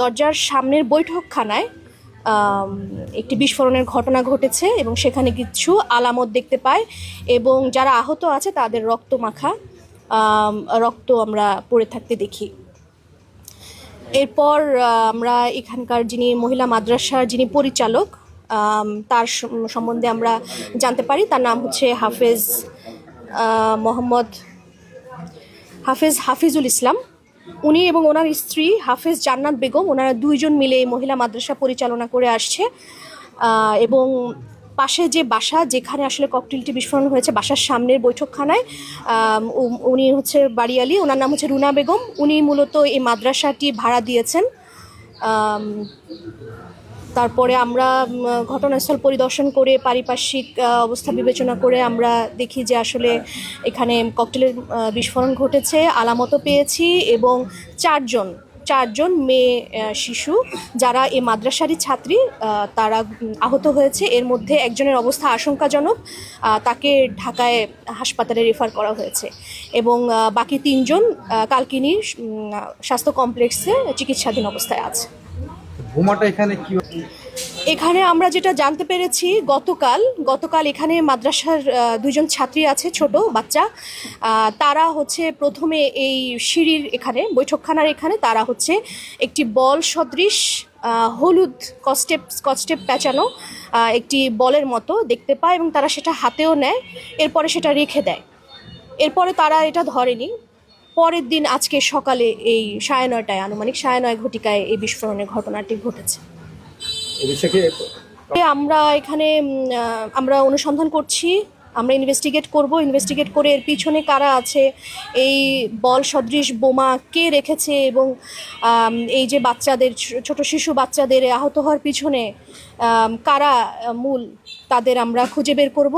দরজার সামনের বৈঠকখানায় একটি বিস্ফোরণের ঘটনা ঘটেছে এবং সেখানে কিছু আলামত দেখতে পাই এবং যারা আহত আছে তাদের রক্তমাখা রক্ত আমরা পড়ে থাকতে দেখি। এরপর আমরা এখানকার যিনি মহিলা মাদ্রাসার যিনি পরিচালক তার সম্বন্ধে আমরা জানতে পারি। তার নাম হচ্ছে মোহাম্মদ হাফিজুল ইসলাম। উনি এবং ওনার স্ত্রী হাফেজ জান্নাত বেগম, ওনারা দুইজন মিলে এই মহিলা মাদ্রাসা পরিচালনা করে আসছে এবং পাশে যে বাসা যেখানে আসলে ককটেলটি বিস্ফোরণ হয়েছে বাসার সামনের বৈঠকখানায় উনি হচ্ছে বাড়িয়ালি, ওনার নাম হচ্ছে রুনা বেগম। উনি মূলত এই মাদ্রাসাটি ভাড়া দিয়েছেন। তারপরে আমরা ঘটনাস্থল পরিদর্শন করে পারিপার্শ্বিক অবস্থা বিবেচনা করে আমরা দেখি যে আসলে এখানে ককটেলের বিস্ফোরণ ঘটেছে, আলামতও পেয়েছি এবং চারজন মেয়ে শিশু যারা এই মাদ্রাসারই ছাত্রী তারা আহত হয়েছে। এর মধ্যে একজনের অবস্থা আশঙ্কাজনক, তাকে ঢাকায় হাসপাতালে রেফার করা হয়েছে এবং বাকি 3 জন কালকিনি স্বাস্থ্য কমপ্লেক্সে চিকিৎসাধীন অবস্থায় আছে। এখানে আমরা যেটা জানতে পেরেছি গতকাল এখানে মাদ্রাসার 2 জন ছাত্রী আছে, ছোট বাচ্চা। তারা হচ্ছে প্রথমে এই সিঁড়ির এখানে বৈঠকখানার এখানে তারা হচ্ছে একটি বল সদৃশ হলুদ স্কচটেপ প্যাঁচানো একটি বলের মতো দেখতে পায় এবং তারা সেটা হাতেও নেয়, এরপরে সেটা রেখে দেয়। এরপরে তারা এটা ধরেনি। পরের দিন আজকে সকালে এই 9:30 আনুমানিক 9:30 ঘটিকায় এই বিস্ফোরণের ঘটনাটি ঘটেছে। আমরা এখানে আমরা অনুসন্ধান করছি, আমরা ইনভেস্টিগেট করে এর পিছনে কারা আছে, এই বল সদৃশ বোমা কে রেখেছে এবং এই যে বাচ্চাদের ছোট শিশু বাচ্চাদের আহত হওয়ার পিছনে কারা মূল, তাদের আমরা খুঁজে বের করব।